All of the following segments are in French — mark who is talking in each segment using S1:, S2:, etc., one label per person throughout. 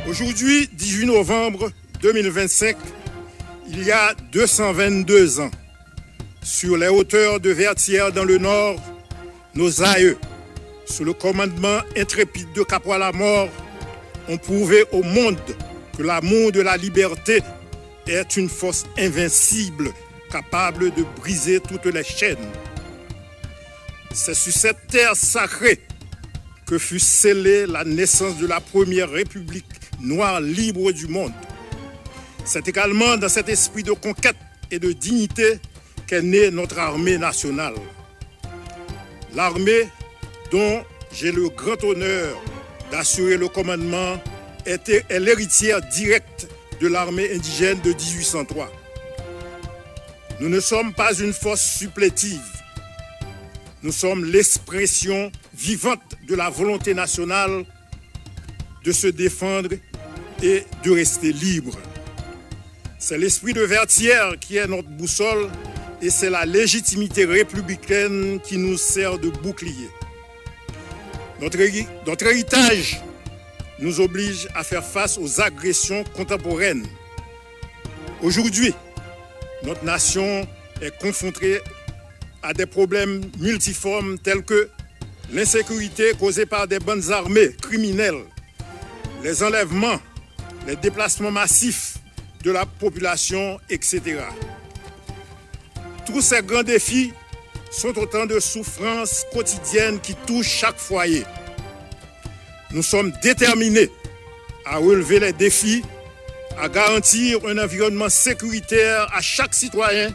S1: Aujourd'hui, 18 novembre 2025, il y a 222 ans, sur les hauteurs de Vertières dans le Nord, nos aïeux, sous le commandement intrépide de Capois-la-Mort, ont prouvé au monde que l'amour de la liberté est une force invincible, capable de briser toutes les chaînes. C'est sur cette terre sacrée que fut scellée la naissance de la première république noire libre du monde. C'est également dans cet esprit de conquête et de dignité qu'est née notre armée nationale. L'armée dont j'ai le grand honneur d'assurer le commandement est l'héritière directe de l'armée indigène de 1803. Nous ne sommes pas une force supplétive. Nous sommes l'expression vivante de la volonté nationale de se défendre et de rester libre. C'est l'esprit de Vertières qui est notre boussole et c'est la légitimité républicaine qui nous sert de bouclier. Notre héritage nous oblige à faire face aux agressions contemporaines. Aujourd'hui, notre nation est confrontée à des problèmes multiformes tels que l'insécurité causée par des bandes armées criminelles, les enlèvements, les déplacements massifs de la population, etc. Tous ces grands défis sont autant de souffrances quotidiennes qui touchent chaque foyer. Nous sommes déterminés à relever les défis, à garantir un environnement sécuritaire à chaque citoyen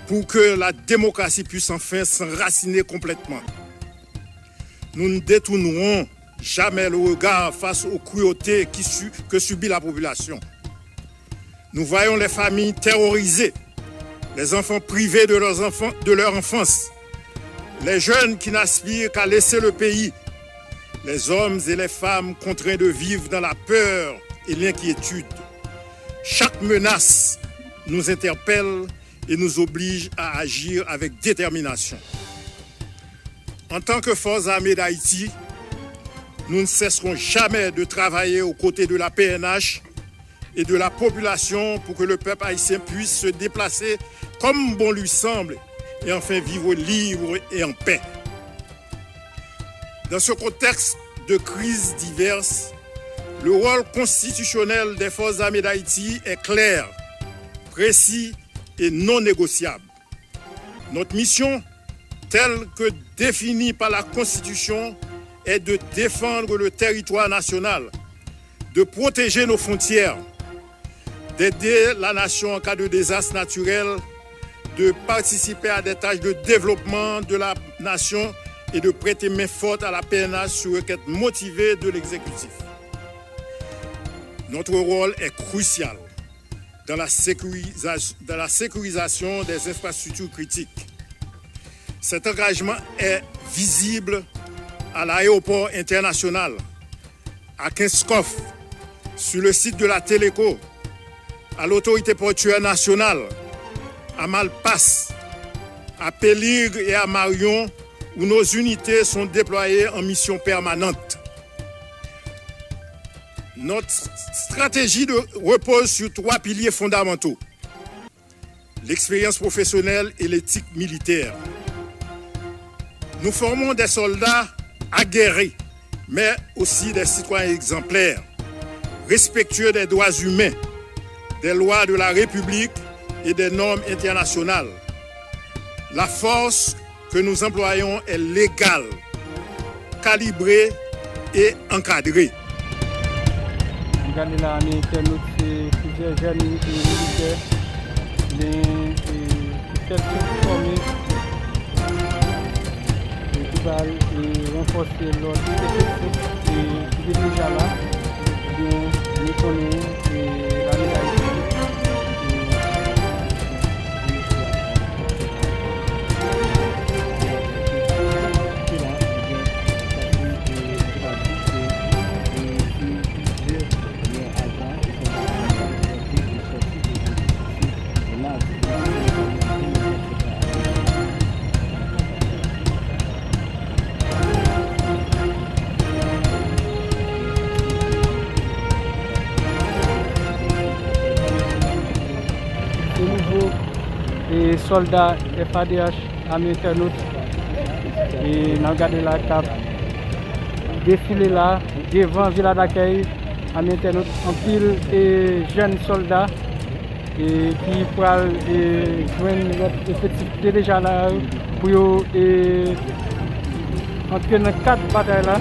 S1: pour que la démocratie puisse enfin s'enraciner complètement. Nous ne détournerons jamais le regard face aux cruautés que subit la population. Nous voyons les familles terrorisées, les enfants privés de leur enfance, les jeunes qui n'aspirent qu'à laisser le pays, les hommes et les femmes contraints de vivre dans la peur et l'inquiétude. Chaque menace nous interpelle et nous oblige à agir avec détermination. En tant que force armée d'Haïti, nous ne cesserons jamais de travailler aux côtés de la PNH et de la population pour que le peuple haïtien puisse se déplacer comme bon lui semble et enfin vivre libre et en paix. Dans ce contexte de crises diverses, le rôle constitutionnel des forces armées d'Haïti est clair, précis et non négociable. Notre mission, telle que définie par la Constitution, est de défendre le territoire national, de protéger nos frontières, d'aider la nation en cas de désastre naturel, de participer à des tâches de développement de la nation et de prêter main forte à la PNH sur requête motivée de l'exécutif. Notre rôle est crucial dans la sécurisation des infrastructures critiques. Cet engagement est visible à l'aéroport international, à Kinskov, sur le site de la Téléco, à l'autorité portuaire nationale, à Malpasse, à Péligre et à Marion, où nos unités sont déployées en mission permanente. Notre stratégie repose sur 3 piliers fondamentaux: l'expérience professionnelle et l'éthique militaire. Nous formons des soldats aguerris, mais aussi des citoyens exemplaires, respectueux des droits humains, des lois de la République et des normes internationales. La force que nous employons est légale, calibrée et encadrée.
S2: Regardez là, c'est plusieurs jeunes militaires qui sont formés qui va renforcer l'ordre qui est déjà là. Nous connaissons la médaille. et soldats FADH, amis internautes, et nous regardons la cap défiler là devant Villa d'accueil, amis internautes, en pile et jeunes soldats et qui pourraient joindre notre effectif qui est déjà là pour entrer dans 4 batailles là.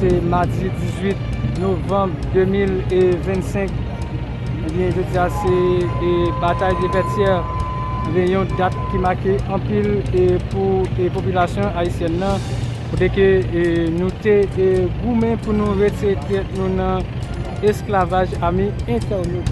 S2: C'est mardi 18 novembre 2025. Eh bien, je dis c'est bataille des Vertières. Une date qui marque en pile pour les populations haïtiennes pour que nous te gourmets pour nous retirer nous dans l'esclavage ami internaute.